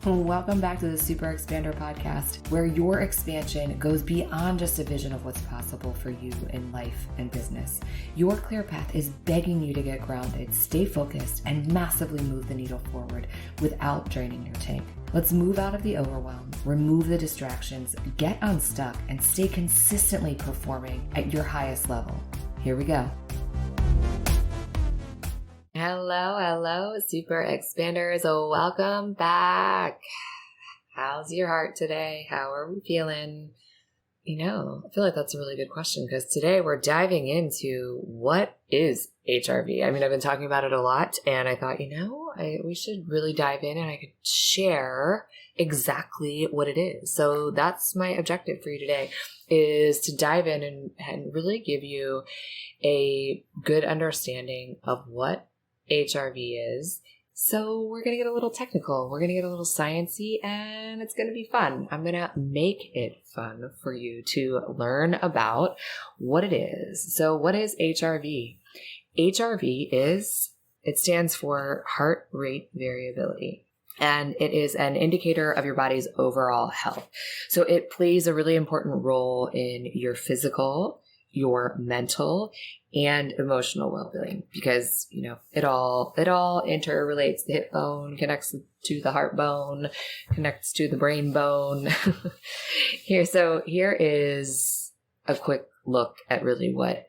Welcome back to the Super Expander podcast, where your expansion goes beyond just a vision of what's possible for you in life and business. Your clear path is begging you to get grounded, stay focused, and massively move the needle forward without draining your tank. Let's move out of the overwhelm, remove the distractions, get unstuck, and stay consistently performing at your highest level. Here we go. Hello, Super Expanders. Welcome back. How's your heart today? How are we feeling? I feel like that's a really good question because today we're diving into what is HRV. I've been talking about it a lot and I thought, we should really dive in and I could share exactly what it is. So that's my objective for you today, is to dive in and really give you a good understanding of what HRV is. So we're going to get a little technical, we're going to get a little sciencey, and it's going to be fun. I'm going to make it fun for you to learn about what it is. So what is HRV? HRV stands for heart rate variability, and it is an indicator of your body's overall health. So it plays a really important role in your physical, your mental, and emotional well-being, because it all interrelates. The hip bone connects to the heart bone, connects to the brain bone. Here is a quick look at really what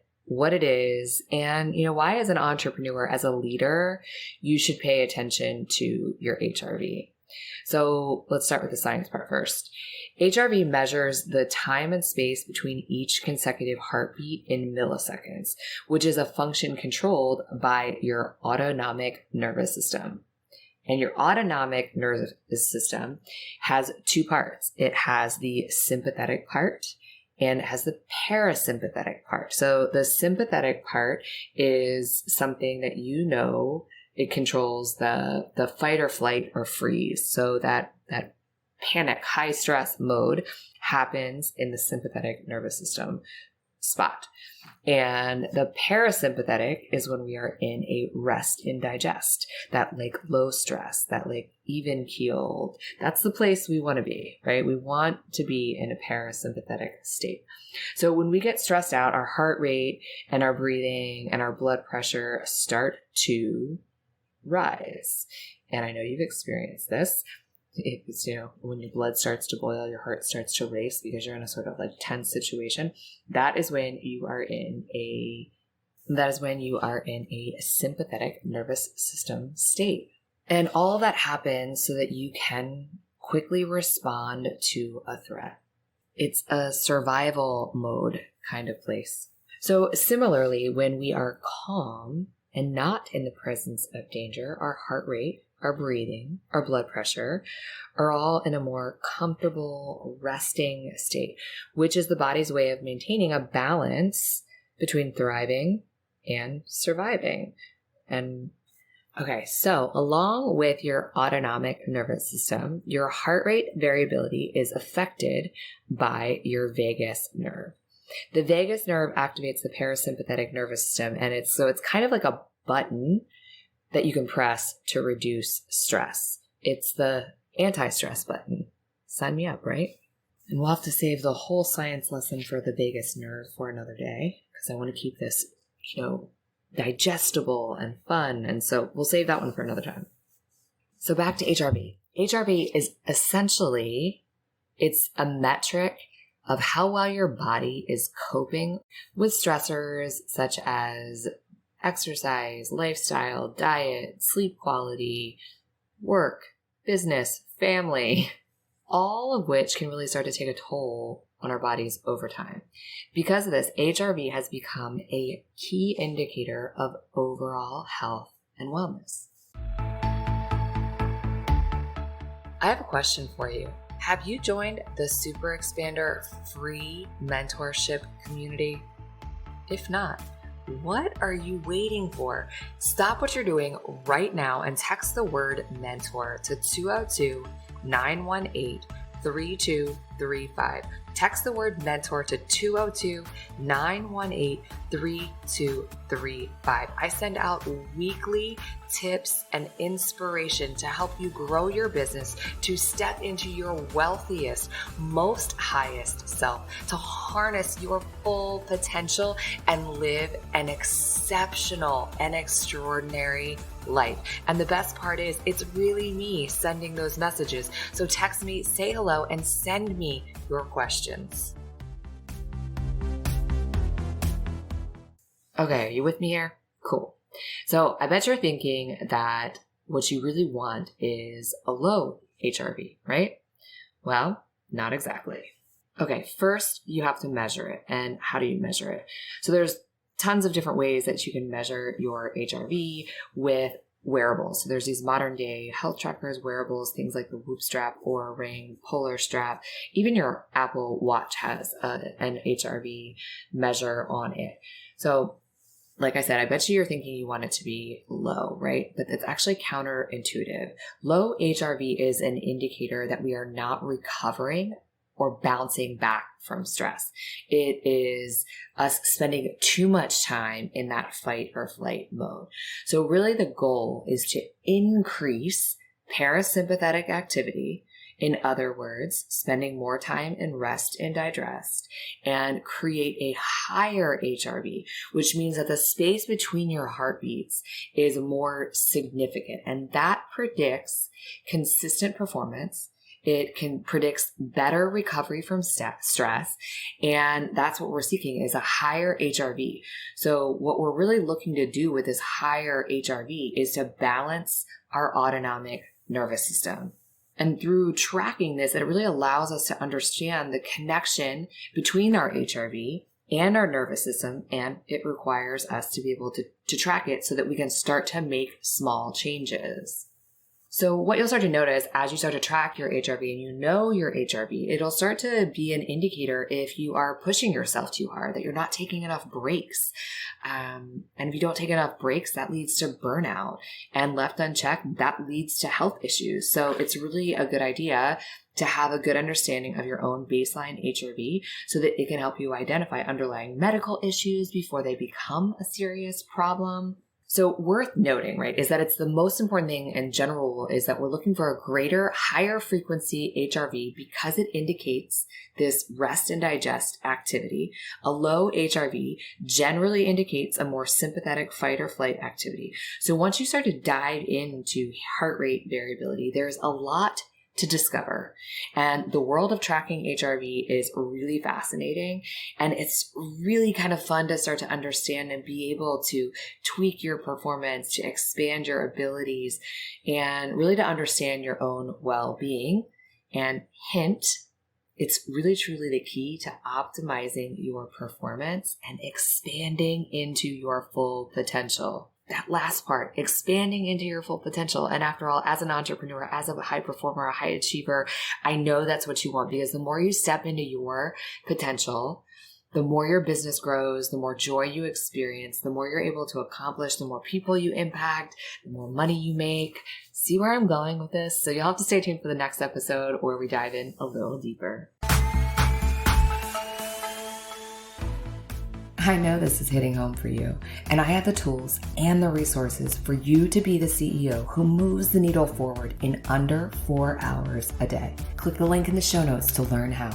it is, and why, as an entrepreneur, as a leader, you should pay attention to your HRV. So let's start with the science part first. HRV measures the time and space between each consecutive heartbeat in milliseconds, which is a function controlled by your autonomic nervous system. And your autonomic nervous system has two parts. It has the sympathetic part and it has the parasympathetic part. So the sympathetic part is something that it controls the fight or flight or freeze. So that panic, high stress mode happens in the sympathetic nervous system spot. And the parasympathetic is when we are in a rest and digest, that low stress, that even keeled. That's the place we want to be, right? We want to be in a parasympathetic state. So when we get stressed out, our heart rate and our breathing and our blood pressure start to rise. And I know you've experienced this. It's, when your blood starts to boil, your heart starts to race because you're in a sort of tense situation. That is when you are in a sympathetic nervous system state. And all that happens so that you can quickly respond to a threat. It's a survival mode kind of place. So similarly, when we are calm and not in the presence of danger, our heart rate, our breathing, our blood pressure are all in a more comfortable resting state, which is the body's way of maintaining a balance between thriving and surviving. And okay, so along with your autonomic nervous system, your heart rate variability is affected by your vagus nerve. The vagus nerve activates the parasympathetic nervous system, and it's kind of like a button that you can press to reduce stress. It's the anti-stress button. Sign me up, right? And we'll have to save the whole science lesson for the vagus nerve for another day, because I want to keep this, digestible and fun. And so we'll save that one for another time. So back to HRV. HRV is essentially, it's a metric of how well your body is coping with stressors such as exercise, lifestyle, diet, sleep quality, work, business, family, all of which can really start to take a toll on our bodies over time. Because of this, HRV has become a key indicator of overall health and wellness. I have a question for you. Have you joined the Super Expander free mentorship community? If not, what are you waiting for? Stop what you're doing right now and text the word mentor to 202-918-32 Text the word mentor to 202-918-3235. I send out weekly tips and inspiration to help you grow your business, to step into your wealthiest, most highest self, to harness your full potential and live an exceptional and extraordinary life. And the best part is, it's really me sending those messages. So text me, say hello, and send me your questions. Okay, are you with me here? Cool. So I bet you're thinking that what you really want is a low HRV, right? Well, not exactly. Okay, first you have to measure it. And how do you measure it? So there's tons of different ways that you can measure your HRV with wearables. So there's these modern day health trackers, wearables, things like the Whoop strap, Oura ring, Polar strap. Even your Apple Watch has an HRV measure on it. So like I said, I bet you're thinking you want it to be low, right? But it's actually counterintuitive. Low HRV is an indicator that we are not recovering or bouncing back from stress. It is us spending too much time in that fight or flight mode. So really the goal is to increase parasympathetic activity. In other words, spending more time in rest and digest, and create a higher HRV, which means that the space between your heartbeats is more significant. And that predicts consistent performance. It predicts better recovery from stress. And that's what we're seeking, is a higher HRV. So what we're really looking to do with this higher HRV is to balance our autonomic nervous system. And through tracking this, it really allows us to understand the connection between our HRV and our nervous system. And it requires us to be able to track it so that we can start to make small changes. So what you'll start to notice as you start to track your HRV and you know your HRV, it'll start to be an indicator if you are pushing yourself too hard, that you're not taking enough breaks. And if you don't take enough breaks, that leads to burnout. And left unchecked, that leads to health issues. So it's really a good idea to have a good understanding of your own baseline HRV so that it can help you identify underlying medical issues before they become a serious problem. So worth noting, right, is that it's the most important thing in general is that we're looking for a greater, higher frequency HRV because it indicates this rest and digest activity. A low HRV generally indicates a more sympathetic fight or flight activity. So once you start to dive into heart rate variability, there's a lot to discover. And the world of tracking HRV is really fascinating. And it's really kind of fun to start to understand and be able to tweak your performance, to expand your abilities, and really to understand your own well-being. And hint, it's really truly the key to optimizing your performance and expanding into your full potential. That last part, expanding into your full potential. And after all, as an entrepreneur, as a high performer, a high achiever, I know that's what you want, because the more you step into your potential, the more your business grows, the more joy you experience, the more you're able to accomplish, the more people you impact, the more money you make. See where I'm going with this? So you'll have to stay tuned for the next episode where we dive in a little deeper. I know this is hitting home for you, and I have the tools and the resources for you to be the CEO who moves the needle forward in under 4 hours a day. Click the link in the show notes to learn how.